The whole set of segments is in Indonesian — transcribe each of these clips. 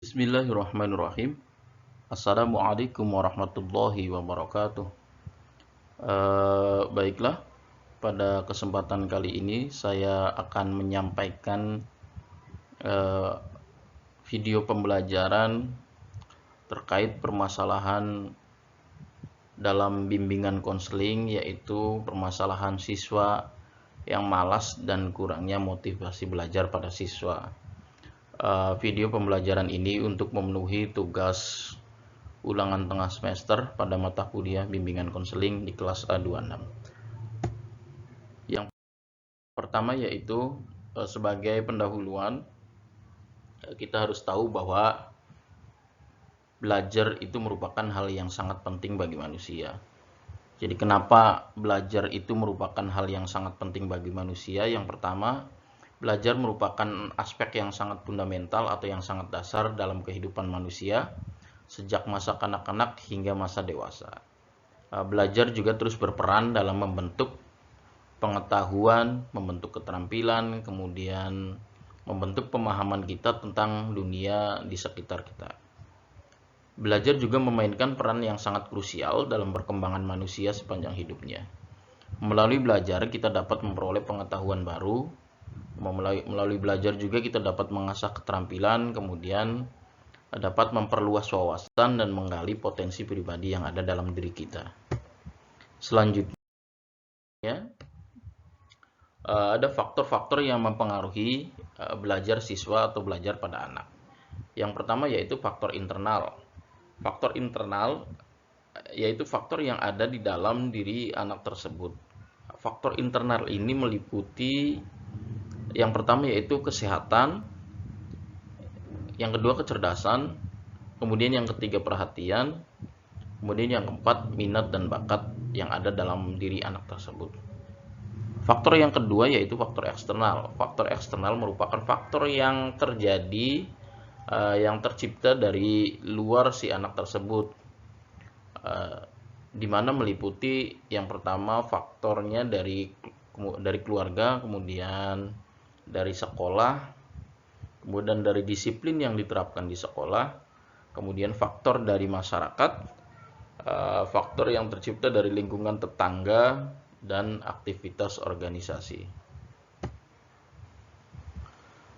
Bismillahirrahmanirrahim. Assalamualaikum warahmatullahi wabarakatuh. Baiklah, pada kesempatan kali ini saya akan menyampaikan video pembelajaran terkait permasalahan dalam bimbingan konseling, yaitu permasalahan siswa yang malas dan kurangnya motivasi belajar pada siswa. Video pembelajaran ini untuk memenuhi tugas ulangan tengah semester pada mata kuliah bimbingan konseling di kelas A26. Yang pertama yaitu sebagai pendahuluan, kita harus tahu bahwa belajar itu merupakan hal yang sangat penting bagi manusia. Jadi kenapa belajar itu merupakan hal yang sangat penting bagi manusia? Yang pertama, belajar merupakan aspek yang sangat fundamental atau yang sangat dasar dalam kehidupan manusia sejak masa kanak-kanak hingga masa dewasa. Belajar juga terus berperan dalam membentuk pengetahuan, membentuk keterampilan, kemudian membentuk pemahaman kita tentang dunia di sekitar kita. Belajar juga memainkan peran yang sangat krusial dalam perkembangan manusia sepanjang hidupnya. Melalui belajar kita dapat memperoleh pengetahuan baru. Melalui belajar juga kita dapat mengasah keterampilan, kemudian dapat memperluas wawasan dan menggali potensi pribadi yang ada dalam diri kita. Selanjutnya, ada faktor-faktor yang mempengaruhi belajar siswa atau belajar pada anak. Yang pertama yaitu faktor internal. Faktor internal yaitu faktor yang ada di dalam diri anak tersebut. Faktor internal ini meliputi yang pertama yaitu kesehatan, yang kedua kecerdasan, kemudian yang ketiga perhatian, kemudian yang keempat minat dan bakat yang ada dalam diri anak tersebut. Faktor yang kedua yaitu faktor eksternal. Faktor eksternal merupakan faktor yang terjadi, yang tercipta dari luar si anak tersebut, di mana meliputi yang pertama faktornya dari keluarga, kemudian dari sekolah, kemudian dari disiplin yang diterapkan di sekolah, kemudian faktor dari masyarakat, faktor yang tercipta dari lingkungan tetangga, dan aktivitas organisasi.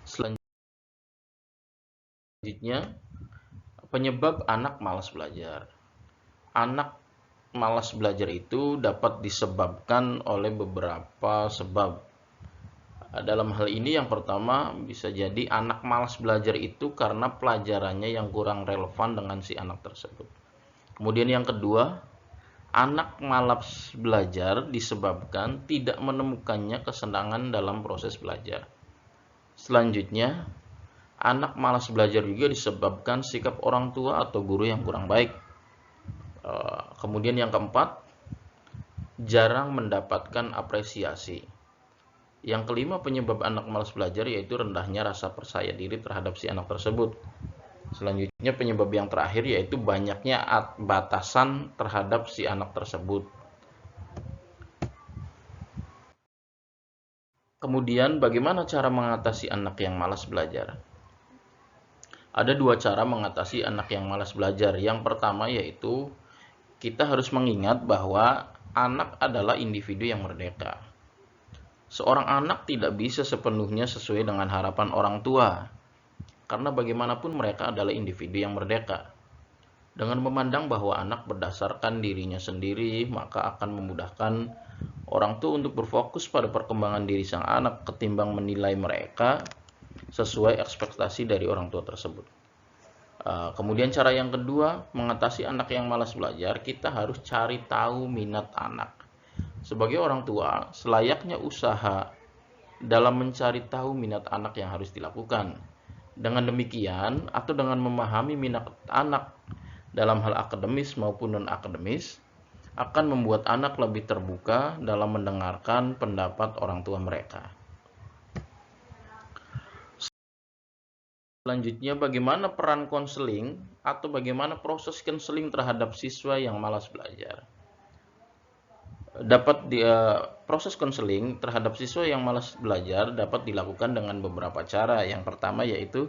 Selanjutnya, penyebab anak malas belajar. Anak malas belajar itu dapat disebabkan oleh beberapa sebab. Dalam hal ini yang pertama bisa jadi anak malas belajar itu karena pelajarannya yang kurang relevan dengan si anak tersebut. Kemudian yang kedua, anak malas belajar disebabkan tidak menemukannya kesenangan dalam proses belajar. Selanjutnya, anak malas belajar juga disebabkan sikap orang tua atau guru yang kurang baik. Kemudian yang keempat, jarang mendapatkan apresiasi. Yang kelima, penyebab anak malas belajar yaitu rendahnya rasa percaya diri terhadap si anak tersebut. Selanjutnya, penyebab yang terakhir yaitu banyaknya batasan terhadap si anak tersebut. Kemudian, bagaimana cara mengatasi anak yang malas belajar? Ada dua cara mengatasi anak yang malas belajar. Yang pertama yaitu kita harus mengingat bahwa anak adalah individu yang merdeka. Seorang anak tidak bisa sepenuhnya sesuai dengan harapan orang tua, karena bagaimanapun mereka adalah individu yang merdeka. Dengan memandang bahwa anak berdasarkan dirinya sendiri, maka akan memudahkan orang tua untuk berfokus pada perkembangan diri sang anak ketimbang menilai mereka sesuai ekspektasi dari orang tua tersebut. Kemudian cara yang kedua, mengatasi anak yang malas belajar, kita harus cari tahu minat anak. Sebagai orang tua, selayaknya usaha dalam mencari tahu minat anak yang harus dilakukan. Dengan demikian, atau dengan memahami minat anak dalam hal akademis maupun non-akademis, akan membuat anak lebih terbuka dalam mendengarkan pendapat orang tua mereka. Selanjutnya, bagaimana peran konseling atau bagaimana proses konseling terhadap siswa yang malas belajar? Proses konseling terhadap siswa yang malas belajar dapat dilakukan dengan beberapa cara. Yang pertama yaitu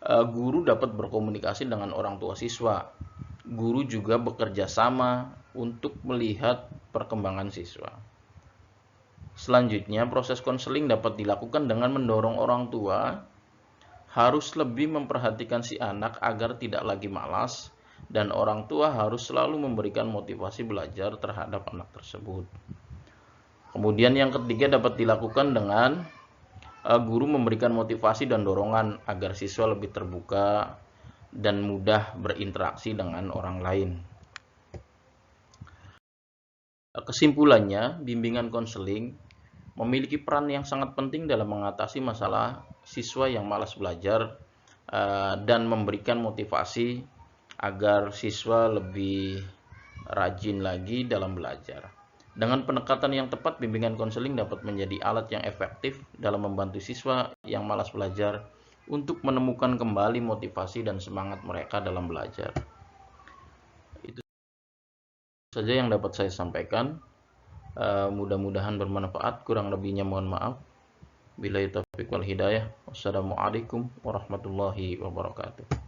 Guru dapat berkomunikasi dengan orang tua siswa. Guru juga bekerja sama untuk melihat perkembangan siswa. Selanjutnya, proses konseling dapat dilakukan dengan mendorong orang tua harus lebih memperhatikan si anak agar tidak lagi malas, dan orang tua harus selalu memberikan motivasi belajar terhadap anak tersebut. Kemudian yang ketiga dapat dilakukan dengan guru memberikan motivasi dan dorongan agar siswa lebih terbuka dan mudah berinteraksi dengan orang lain. Kesimpulannya, bimbingan konseling memiliki peran yang sangat penting dalam mengatasi masalah siswa yang malas belajar dan memberikan motivasi agar siswa lebih rajin lagi dalam belajar. Dengan pendekatan yang tepat, bimbingan konseling dapat menjadi alat yang efektif dalam membantu siswa yang malas belajar untuk menemukan kembali motivasi dan semangat mereka dalam belajar. Itu saja yang dapat saya sampaikan. Mudah-mudahan bermanfaat. Kurang lebihnya mohon maaf. Billahi taufiq wal hidayah. Wassalamualaikum warahmatullahi wabarakatuh.